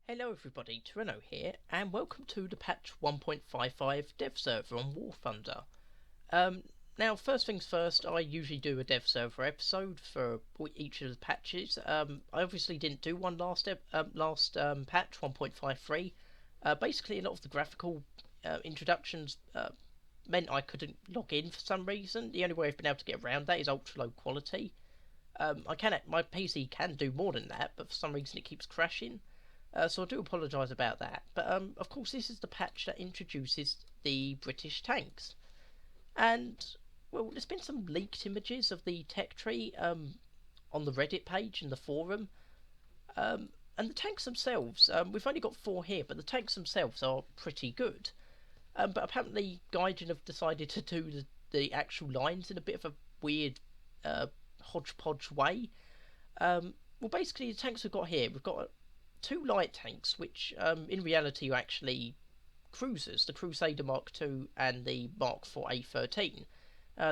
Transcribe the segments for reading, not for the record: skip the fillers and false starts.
Hello everybody, Toreno here, and welcome to the patch 1.55 dev server on War Thunder. Now, first things first, I usually do a dev server episode for each of the patches. I obviously didn't do one last patch 1.53. Basically, a lot of the graphical introductions meant I couldn't log in for some reason. The only way I've been able to get around that is ultra low quality. My PC can do more than that, but for some reason it keeps crashing. So I do apologise about that. But of course, this is the patch that introduces the British tanks. And, well, there's been some leaked images of the tech tree on the Reddit page and the forum. And the tanks themselves, we've only got 4 here, but the tanks themselves are pretty good. But apparently, Gaijin have decided to do the actual lines in a bit of a weird hodgepodge way. Well, basically, the tanks we've got here, we've got 2 light tanks, which in reality are actually cruisers, the Crusader Mark II and the Mark IV A13.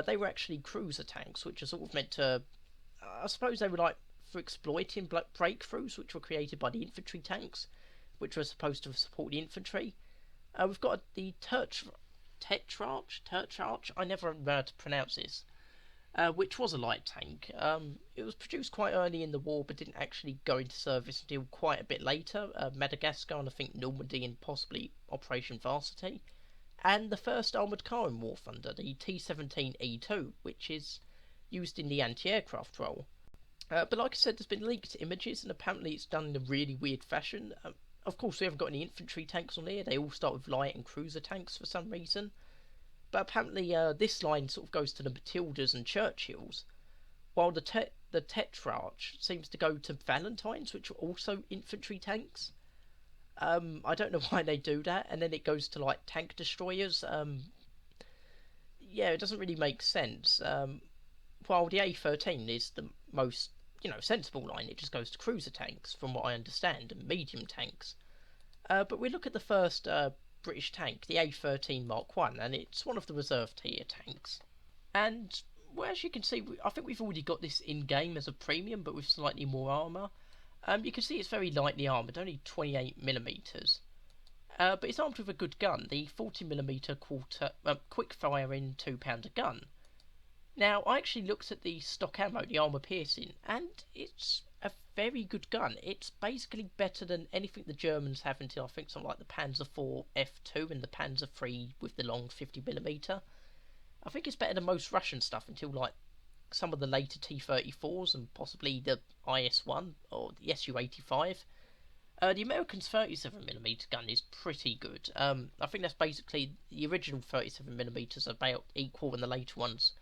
They were actually cruiser tanks, which are sort of meant to, I suppose they were like for exploiting breakthroughs, which were created by the infantry tanks, which were supposed to support the infantry. We've got the Tetrarch, I never know how to pronounce this, which was a light tank. It was produced quite early in the war, but didn't actually go into service until quite a bit later. Madagascar, and I think Normandy, and possibly Operation Varsity. And the first armoured car in War Thunder, the T-17E2, which is used in the anti-aircraft role. But like I said, there's been leaked images, and apparently it's done in a really weird fashion. Of course, we haven't got any infantry tanks on here. They all start with light and cruiser tanks for some reason. But apparently this line sort of goes to the Matildas and Churchills, while the Tetrarch seems to go to Valentines, which are also infantry tanks. I don't know why they do that, and then it goes to like tank destroyers. Yeah, it doesn't really make sense. While the A13 is the most, sensible line, it just goes to cruiser tanks, from what I understand, and medium tanks. But we look at the first British tank, the A13 Mark 1, and it's one of the reserve tier tanks. And, well, as you can see, I think we've already got this in-game as a premium, but with slightly more armour. You can see it's very lightly armoured, only 28mm. But it's armed with a good gun, the 40mm quick-fire in 2-pounder gun. Now, I actually looked at the stock ammo, the armour piercing, and it's a very good gun. It's basically better than anything the Germans have until I think something like the Panzer IV F2 and the Panzer III with the long 50mm. I think it's better than most Russian stuff until like some of the later T-34s and possibly the IS-1 or the Su-85. The American's 37mm gun is pretty good. I think that's basically the original 37mm about equal and the later ones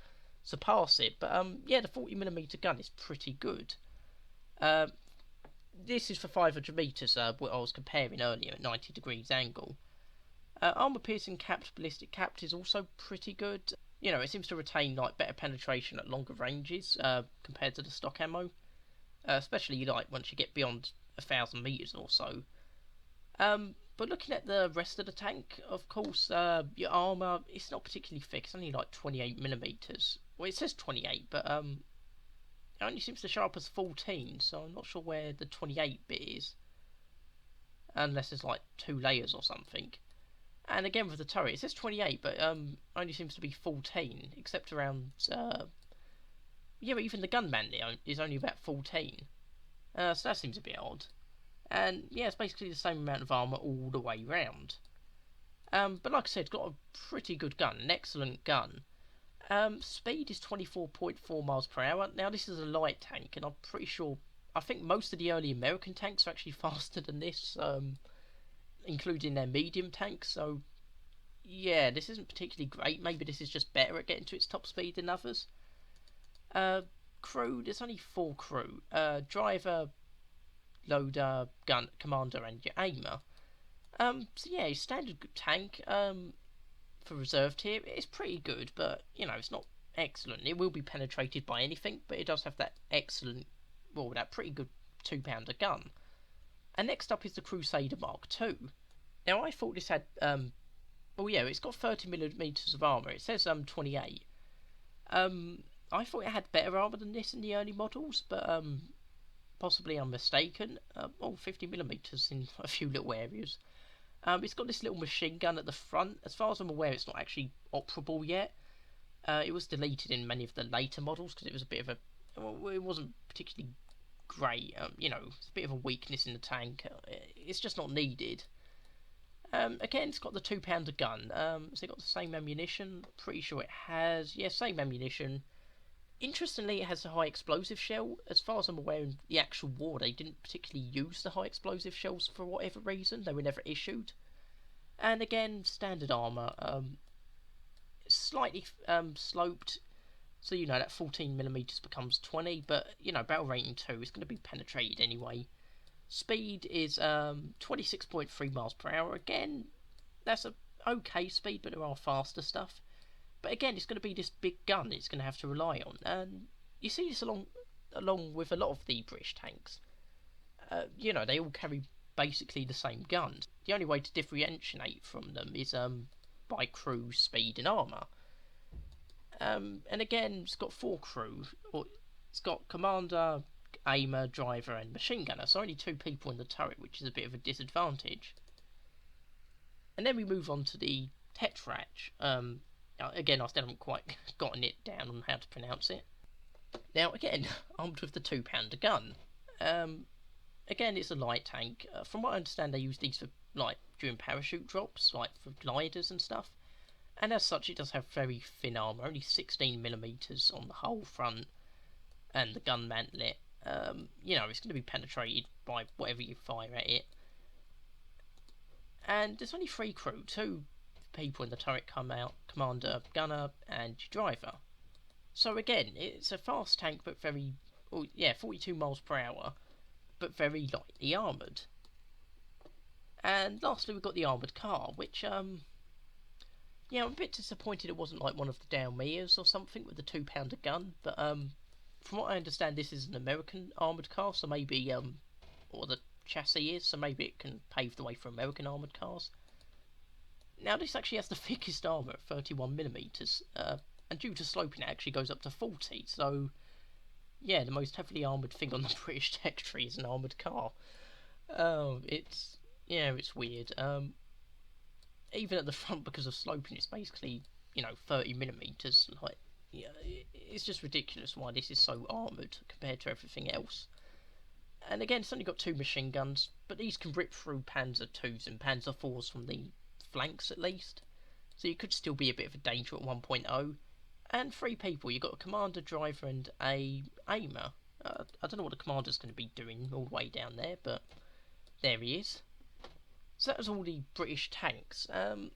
surpass it. But yeah, the 40mm gun is pretty good. This is for 500 metres, what I was comparing earlier at 90 degrees angle. Armour piercing capped ballistic capped is also pretty good. It seems to retain like better penetration at longer ranges compared to the stock ammo, especially like once you get beyond 1,000 metres or so. But looking at the rest of the tank, of course, your armour, it's not particularly thick. It's only like 28mm. Well, it says 28, but it only seems to show up as 14, so I'm not sure where the 28 bit is. Unless there's like 2 layers or something. And again with the turret, it says 28, but only seems to be 14, except around... yeah, but even the gunman is only about 14. So that seems a bit odd. And yeah, it's basically the same amount of armour all the way round. But like I said, it's got a pretty good gun, an excellent gun. Speed is 24.4 miles per hour. Now this is a light tank, and I'm pretty sure, I think most of the early American tanks are actually faster than this, including their medium tanks. So yeah, this isn't particularly great. Maybe this is just better at getting to its top speed than others. Crew, there's only 4 crew. Driver, loader, gun, commander, and your aimer. So yeah, standard tank. For reserve tier, it's pretty good, but it's not excellent. It will be penetrated by anything, but it does have that excellent, well, that pretty good 2-pounder gun. And next up is the Crusader Mark II. Now I thought this had, well yeah, it's got 30mm of armour. It says 28. I thought it had better armour than this in the early models, but possibly I'm mistaken. 50mm in a few little areas. It's got this little machine gun at the front. As far as I'm aware, it's not actually operable yet. It was deleted in many of the later models because it was a bit of a... Well, it wasn't particularly great. It's a bit of a weakness in the tank. It's just not needed. Again, it's got the 2-pounder gun. Has it got the same ammunition? Pretty sure it has. Yeah, same ammunition. Interestingly, it has a high explosive shell. As far as I'm aware, in the actual war, they didn't particularly use the high explosive shells for whatever reason. They were never issued. And again, standard armour. Slightly sloped, so that 14mm becomes 20, but barrel rating 2 is going to be penetrated anyway. Speed is 26.3 miles per hour. Again, that's a okay speed, but there are faster stuff. But again, it's going to be this big gun it's going to have to rely on, and you see this along with a lot of the British tanks. They all carry basically the same guns. The only way to differentiate from them is by crew, speed, and armour. And again, it's got 4 crew. It's got commander, aimer, driver, and machine gunner. So only 2 people in the turret, which is a bit of a disadvantage. And then we move on to the Tetrach. Again, I still haven't quite gotten it down on how to pronounce it. Now, again, armed with the 2-pounder gun. Again, it's a light tank. From what I understand, they use these for during parachute drops, for gliders and stuff. And as such, it does have very thin armour, only 16mm on the whole front, and the gun mantlet. It's going to be penetrated by whatever you fire at it. And there's only 3 crew, 2 people in the turret come out, commander, gunner, and driver. So again, it's a fast tank, but 42 miles per hour, but very lightly armoured. And lastly, we've got the armoured car, which, I'm a bit disappointed it wasn't like one of the Dalmias or something with the 2-pounder gun, but from what I understand, this is an American armoured car, so maybe, or the chassis is, so maybe it can pave the way for American armoured cars. Now, this actually has the thickest armour at 31mm, and due to sloping it actually goes up to 40, so yeah, the most heavily armoured thing on the British tech tree is an armoured car. It's weird. Even at the front, because of sloping, it's basically 30mm. It's just ridiculous why this is so armoured compared to everything else. And again, it's only got 2 machine guns, but these can rip through Panzer IIs and Panzer IVs from the flanks at least, so you could still be a bit of a danger at 1.0. And 3 people, you've got a commander, driver, and a aimer. I don't know what the commander's going to be doing all the way down there, but there he is. So that was all the British tanks. And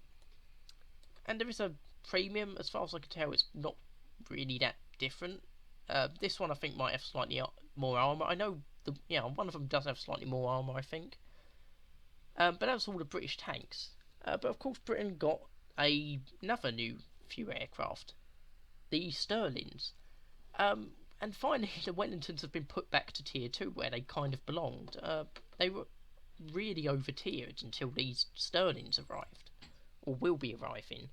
there is a premium. As far as I can tell, it's not really that different. This one I think might have slightly more armour. I know one of them does have slightly more armour, I think. But that was all the British tanks. But of course, Britain got another new few aircraft, the Stirlings. And finally, the Wellingtons have been put back to Tier 2, where they kind of belonged. They were really over-tiered until these Stirlings arrived, or will be arriving.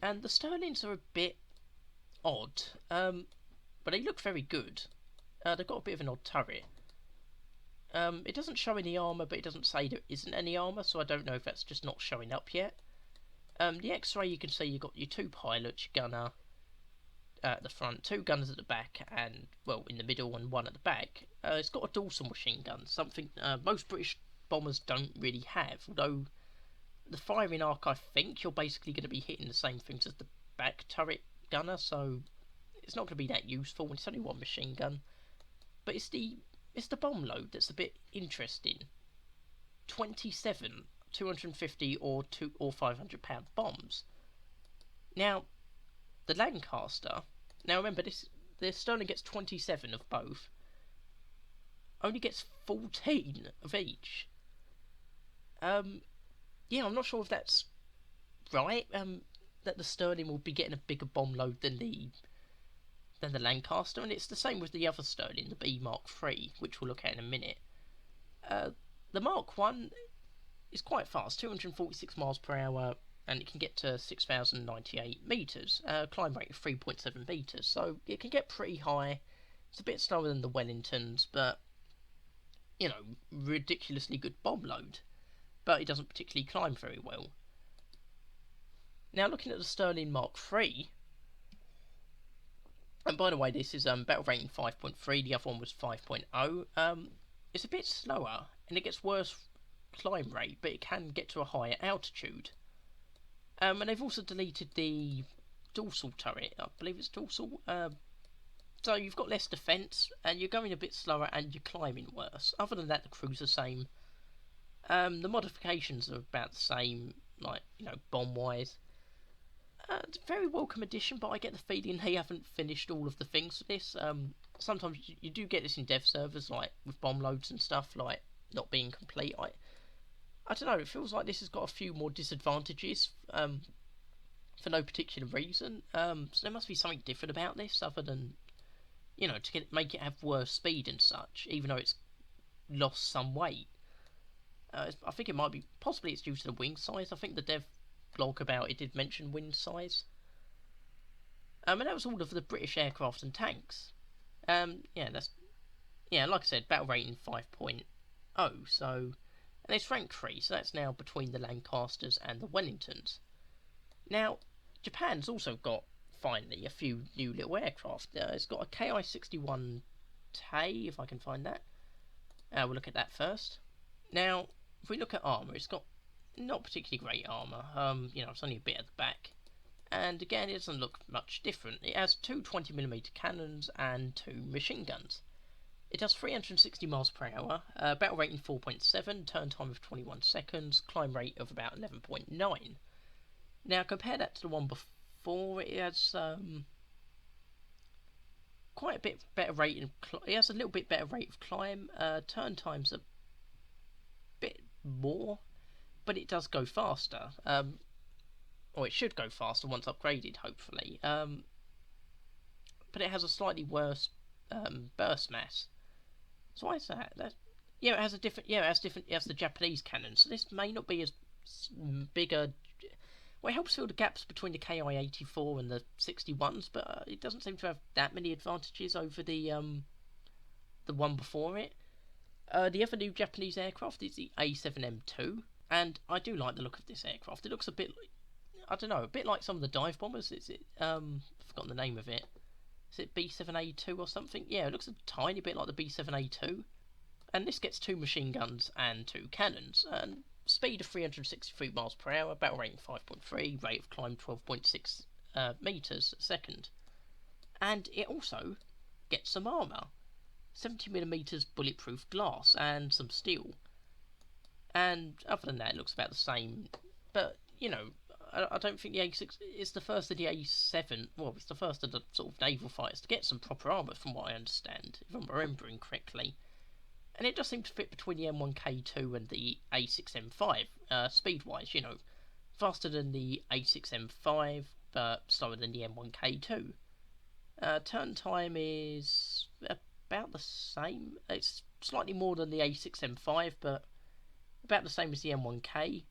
And the Stirlings are a bit odd, but they look very good. They've got a bit of an odd turret. It doesn't show any armour, but it doesn't say there isn't any armour, so I don't know if that's just not showing up yet. The X-ray, you can see you've got your 2 pilots, your gunner at the front, 2 gunners at the back, and, in the middle, and 1 at the back. It's got a dorsal machine gun, something most British bombers don't really have, although the firing arc, I think you're basically going to be hitting the same things as the back turret gunner, so it's not going to be that useful. It's only 1 machine gun, but it's the bomb load that's a bit interesting. 27 250 or 500 pound bombs. Now the Lancaster, remember the Stirling gets 27 of both, only gets 14 of each. I'm not sure if that's right. That the Stirling will be getting a bigger bomb load than the Lancaster, and it's the same with the other Stirling, the B Mark III, which we'll look at in a minute. The Mark 1 is quite fast, 246 miles per hour, and it can get to 6,098 metres, climb rate of 3.7 metres, so it can get pretty high. It's a bit slower than the Wellingtons, but you know, ridiculously good bomb load, but it doesn't particularly climb very well. Now looking at the Stirling Mark III, and by the way, this is battle rating 5.3, the other one was 5.0. It's a bit slower, and it gets worse climb rate, but it can get to a higher altitude. And they've also deleted the dorsal turret, I believe it's dorsal. So you've got less defence, and you're going a bit slower, and you're climbing worse. Other than that, the crew's the same. The modifications are about the same, like, you know, bomb-wise. It's a very welcome addition, but I get the feeling they haven't finished all of the things for this. Sometimes you do get this in dev servers, like with bomb loads and stuff, like not being complete. I don't know, it feels like this has got a few more disadvantages for no particular reason. So there must be something different about this, other than, you know, to make it have worse speed and such, even though it's lost some weight. I think it might be, possibly it's due to the wing size. I think the dev blog about it did mention wing size. And that was all of the British aircraft and tanks. Yeah, like I said, battle rating 5.0. So, and it's rank 3, so that's now between the Lancasters and the Wellingtons. Now, Japan's also got finally a few new little aircraft. It's got a Ki-61 Tei, if I can find that. We'll look at that first. Now, if we look at armour, it's got not particularly great armour. You know, it's only a bit at the back. And again, it doesn't look much different. It has two 20mm cannons and two machine guns. It does 360 miles per hour, battle rating 4.7, turn time of 21 seconds, climb rate of about 11.9. Now, compare that to the one before. It has quite a bit better rate. It has a little bit better rate of climb. Turn time's a bit more, but it does go faster. Or it should go faster once upgraded, hopefully. But it has a slightly worse burst mass. So why is that? Yeah, it has a different. Yeah, it has the Japanese cannon. So this may not be as bigger. Well, it helps fill the gaps between the Ki-84 and the 61s, but it doesn't seem to have that many advantages over the one before it. The other new Japanese aircraft is the A7M2, and I do like the look of this aircraft. It looks a bit, I don't know, a bit like some of the dive bombers. Is it? I've forgotten the name of it. Is it B7A2 or something? Yeah, it looks a tiny bit like the B7A2. And this gets two machine guns and two cannons. And speed of 363 miles per hour, battle rating 5.3, rate of climb 12.6 meters a second. And it also gets some armour. 70mm bulletproof glass and some steel. And other than that, it looks about the same. But, you know, I don't think the A6 is the first of the A7. Well, it's the first of the sort of naval fighters to get some proper armour, from what I understand, if I'm remembering correctly. And it does seem to fit between the M1K2 and the A6M5, speed-wise. You know, faster than the A6M5, but slower than the M1K2. Turn time is about the same. It's slightly more than the A6M5, but about the same as the M1K.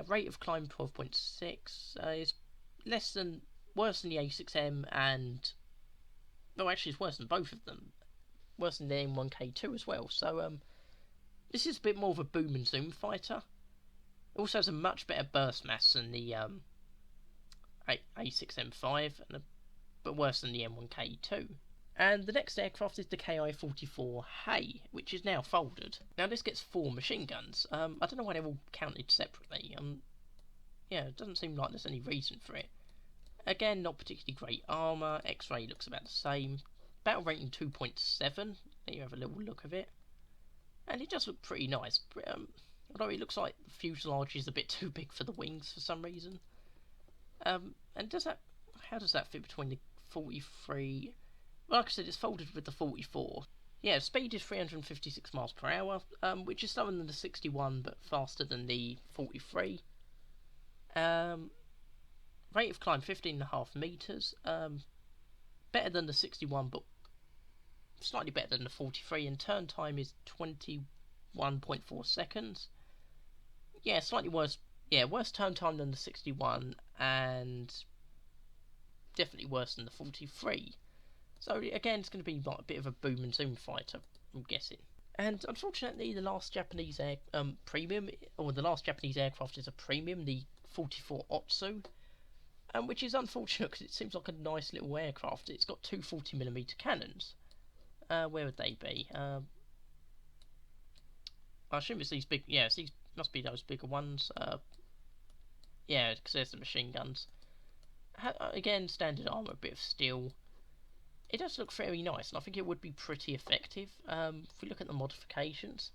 Rate of climb 12.6 is worse than the A6M, and well, actually, it's worse than both of them. Worse than the M1K2 as well. So this is a bit more of a boom and zoom fighter. It also has a much better burst mass than the A6M5, but worse than the M1K2. And the next aircraft is the Ki-44 Hay, which is now folded. Now this gets 4 machine guns. I don't know why they're all counted separately. Yeah, it doesn't seem like there's any reason for it. Again, not particularly great armour. X-ray looks about the same. Battle rating 2.7. There you have a little look of it. And it does look pretty nice. Although it looks like the fuselage is a bit too big for the wings for some reason. And how does that fit between the 43... Well, like I said, it's folded with the 44. Yeah, speed is 356 miles per hour, which is slower than the 61, but faster than the 43. Rate of climb 15.5 meters. Better than the 61, but slightly better than the 43. And turn time is 21.4 seconds. Yeah, slightly worse. Yeah, worse turn time than the 61, and definitely worse than the 43. So again, it's going to be like a bit of a boom and zoom fighter, I'm guessing. And unfortunately, the last Japanese premium, or the last Japanese aircraft is a premium, the 44 Otsu, which is unfortunate because it seems like a nice little aircraft. It's got two 40mm cannons. Where would they be? I assume it's these big. Yeah, these must be those bigger ones. Yeah, because there's the machine guns. Again, standard armor, a bit of steel. It does look very nice, and I think it would be pretty effective. If we look at the modifications,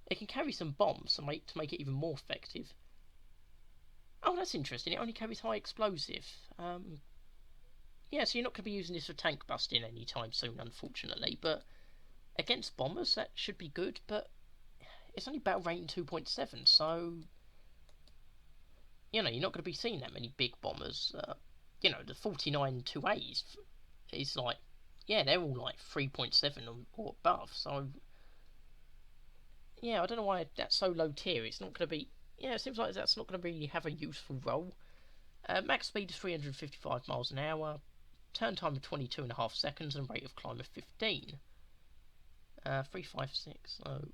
it can carry some bombs to make it even more effective. Oh, that's interesting. It only carries high explosive. Yeah, so you're not going to be using this for tank busting anytime soon, unfortunately. But against bombers, that should be good. But it's only battle rating 2.7, so you're not going to be seeing that many big bombers. The 49 2As is like, yeah, they're all like 3.7 or above. So yeah, I don't know why that's so low tier. It's not going to be. Yeah, it seems like that's not going to really have a useful role. Max speed is 355 miles an hour, turn time of 22.5 seconds, and rate of climb of 15. 356. So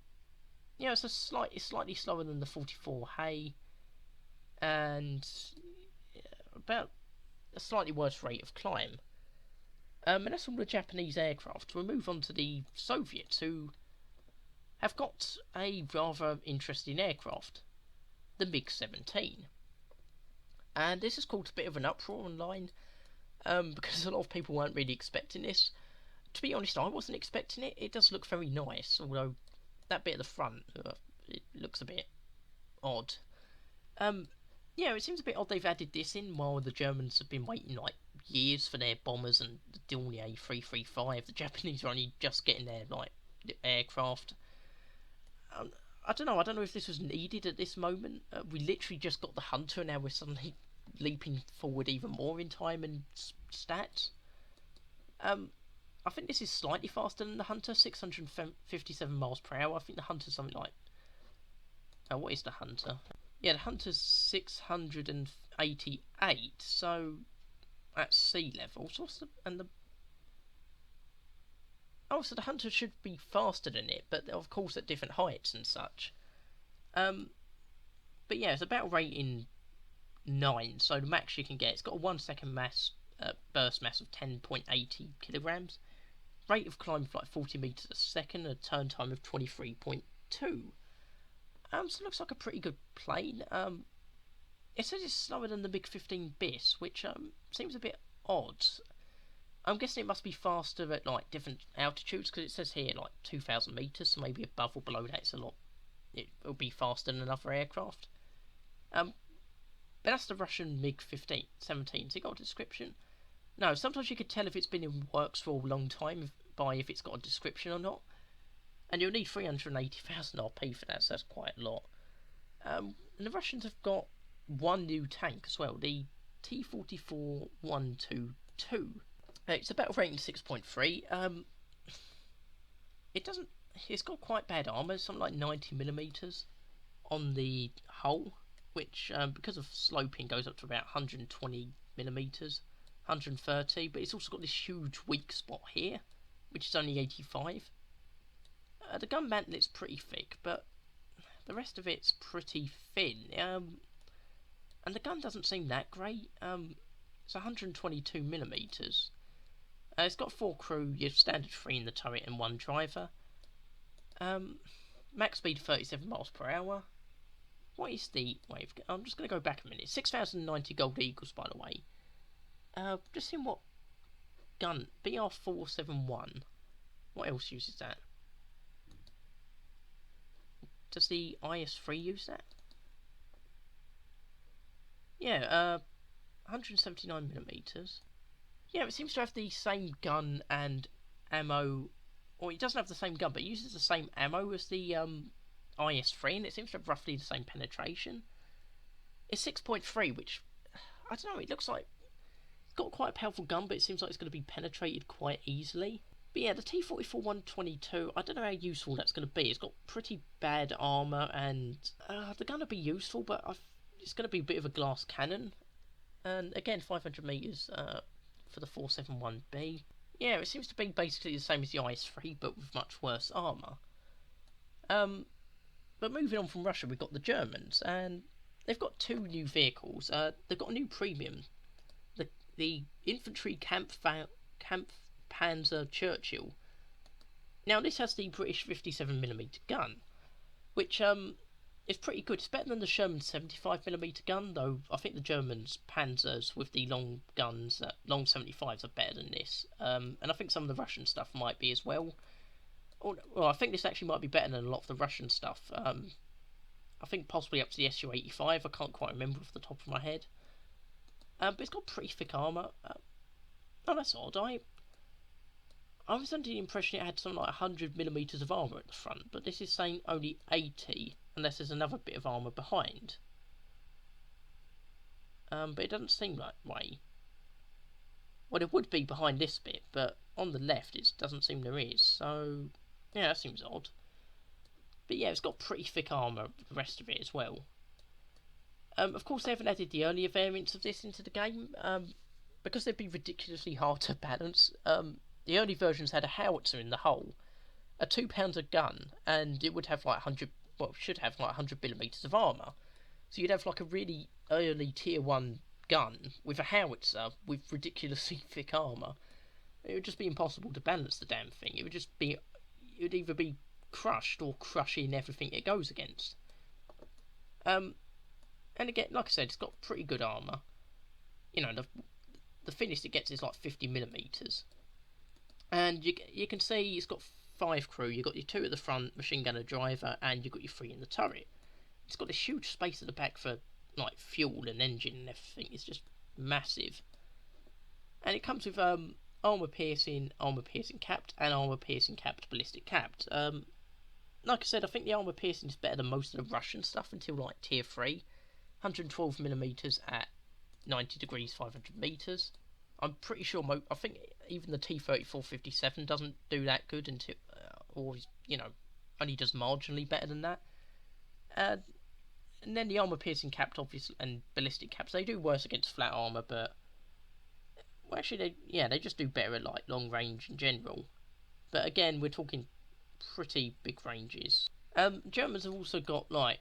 yeah, it's slightly slower than the 44 Hay, and about a slightly worse rate of climb. And that's all the Japanese aircraft. We'll move on to the Soviets, who have got a rather interesting aircraft, the MiG-17. And this has caused a bit of an uproar online, because a lot of people weren't really expecting this. To be honest, I wasn't expecting it. It does look very nice, although that bit at the front, it looks a bit odd. Yeah, it seems a bit odd they've added this in while the Germans have been waiting like years for their bombers and the Dornier A335. The Japanese are only just getting their aircraft. I don't know if this was needed at this moment. We literally just got the Hunter, and now we're suddenly leaping forward even more in time and stats. I think this is slightly faster than the Hunter, 657 miles per hour. I think the Hunter's something like. What is the Hunter? Yeah, the Hunter's 688, so at sea level. So what's so the Hunter should be faster than it, but of course at different heights and such. But yeah, it's a battle rating 9, so the max you can get. It's got a 1 second burst mass of 10.80 kilograms, rate of climb of like 40 meters a second, a turn time of 23.2. So it looks like a pretty good plane. It says it's slower than the MiG-15 BIS, which seems a bit odd. I'm guessing it must be faster at like different altitudes, because it says here like 2,000 meters, so maybe above or below that it's a lot. It'll be faster than another aircraft. But that's the Russian MiG-17. So you got a description? No, sometimes you could tell if it's been in works for a long time by if it's got a description or not. And you'll need 380,000 RP for that, so that's quite a lot. And the Russians have got one new tank as well, the T-44 122. It's a battle rating 6.3. It's got quite bad armour, something like 90mm on the hull, which because of sloping goes up to about 120mm, 130, but it's also got this huge weak spot here, which is only 85. The gun mantlet's pretty thick, but the rest of it's pretty thin. And the gun doesn't seem that great. It's 122mm. It's got 4 crew, your standard 3 in the turret and 1 driver. Max speed 37 miles per hour. What is the wave? I'm just going to go back a minute. 6,090 gold eagles, by the way. Just seeing what gun. BR-471. What else uses that? Does the IS-3 use that? Yeah, 179mm. Yeah, it seems to have the same gun and ammo. Or it doesn't have the same gun, but it uses the same ammo as the IS-3, and it seems to have roughly the same penetration. It's 6.3, which, I don't know, it looks like it's got quite a powerful gun, but it seems like it's going to be penetrated quite easily. But yeah, the T-44 122, I don't know how useful that's going to be. It's got pretty bad armour, and the gun will be useful, but it's going to be a bit of a glass cannon. And again, 500 metres for the 471B. Yeah, it seems to be basically the same as the IS-3, but with much worse armour. But moving on from Russia, we've got the Germans, and they've got two new vehicles. They've got a new premium, the infantry Kampfpanzer Churchill. Now this has the British 57mm gun, which is pretty good. It's better than the Sherman 75mm gun, though I think the Germans' Panzers with the long guns, long 75s, are better than this. And I think some of the Russian stuff might be as well. Well, I think this actually might be better than a lot of the Russian stuff. I think possibly up to the Su-85. I can't quite remember off the top of my head. But it's got pretty thick armour. Oh, that's odd. I was under the impression it had something like 100mm of armour at the front, but this is saying only 80, unless there's another bit of armour behind. But it doesn't seem that way. Well, it would be behind this bit, but on the left it doesn't seem there is, so yeah, that seems odd. But yeah, it's got pretty thick armour, the rest of it as well. Of course, they haven't added the earlier variants of this into the game, because they'd be ridiculously hard to balance. The early versions had a howitzer in the hull, a 2-pounder gun, and it would have like 100, well, should have like 100mm of armour. So you'd have like a really early tier 1 gun with a howitzer with ridiculously thick armour. It would just be impossible to balance the damn thing. It would either be crushed or crush in everything it goes against. And again, like I said, it's got pretty good armour. You know, the thinnest it gets is like 50mm. And you can see it's got 5 crew. You've got your 2 at the front, machine gunner, driver, and you've got your 3 in the turret. It's got this huge space at the back for like fuel and engine and everything. It's just massive. And it comes with armour piercing capped, and armour piercing capped, ballistic capped. Like I said, I think the armour piercing is better than most of the Russian stuff until like tier 3. 112mm at 90 degrees, 500 metres. I'm pretty sure, I think even the T-34-57 doesn't do that good until, or, you know, only does marginally better than that. And then the armour piercing capped, obviously, and ballistic caps, they do worse against flat armour, but, well, actually, they just do better at, like, long range in general. But again, we're talking pretty big ranges. Germans have also got, like,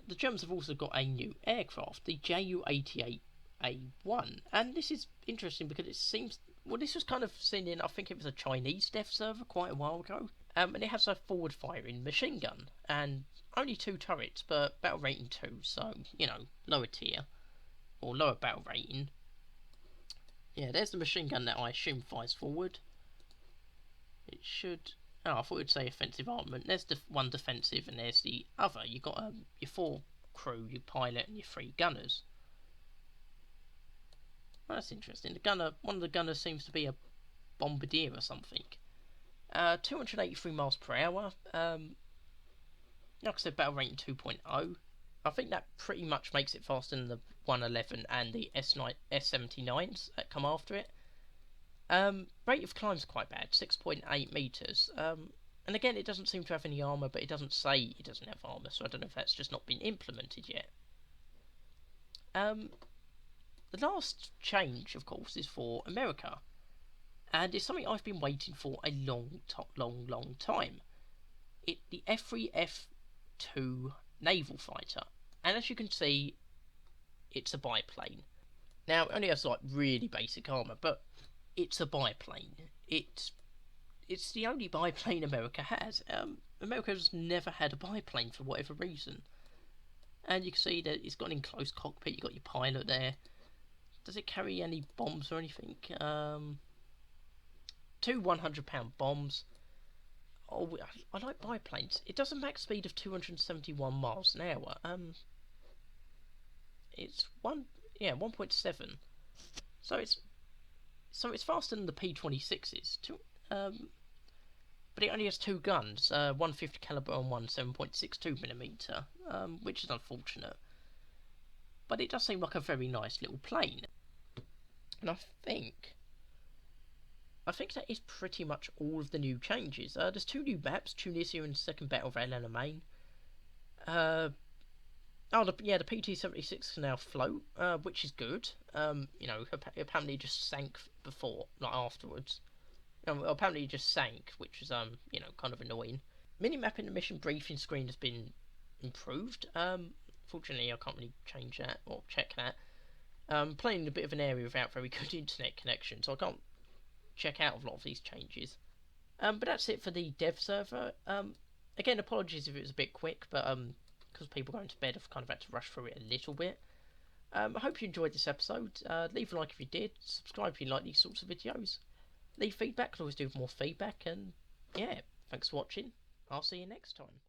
the Germans have also got a new aircraft, the Ju-88A1, and this is interesting because it seems, well, this was kind of seen in, I think it was a Chinese dev server quite a while ago, and it has a forward firing machine gun, and only 2 turrets, but battle rating 2, so, you know, lower tier, or lower battle rating. Yeah, there's the machine gun that I assume fires forward. It should, oh, I thought it would say offensive armament. There's the one defensive, and there's the other. You've got your 4 crew, your pilot, and your 3 gunners. Well, that's interesting. The gunner, one of the gunners seems to be a bombardier or something. 283 miles per hour. Like I said, battle rating 2.0. I think that pretty much makes it faster than the 111 and the S79s that come after it. Rate of climb's quite bad, 6.8 metres. And again, it doesn't seem to have any armour, but it doesn't say it doesn't have armour, so I don't know if that's just not been implemented yet. The last change, of course, is for America, and it's something I've been waiting for a long time. The F3F2 naval fighter, and as you can see, it's a biplane. Now, it only has like really basic armour, but it's a biplane. It's the only biplane America has. America's never had a biplane for whatever reason. And you can see that it's got an enclosed cockpit, you've got your pilot there. Does it carry any bombs or anything? 2 100-pound bombs. Oh, I like biplanes. It does a max speed of 271 miles an hour. It's 1.7. So it's faster than the P-26s. But it only has 2 guns, 150 caliber and one 7.62mm, which is unfortunate. But it does seem like a very nice little plane. And I think that is pretty much all of the new changes. There's 2 new maps, Tunisia and Second Battle of El Alamein. The PT-76 can now float, which is good. You know, apparently it just sank before, not afterwards. Apparently it just sank, which is, you know, kind of annoying. Minimap in the mission briefing screen has been improved. Fortunately, I can't really change that or check that. Playing in a bit of an area without very good internet connection, so I can't check out a lot of these changes. But that's it for the dev server. Again, apologies if it was a bit quick, but because people going to bed, I've kind of had to rush through it a little bit. I hope you enjoyed this episode. Leave a like if you did. Subscribe if you like these sorts of videos. Leave feedback. I can always do more feedback. And yeah, thanks for watching. I'll see you next time.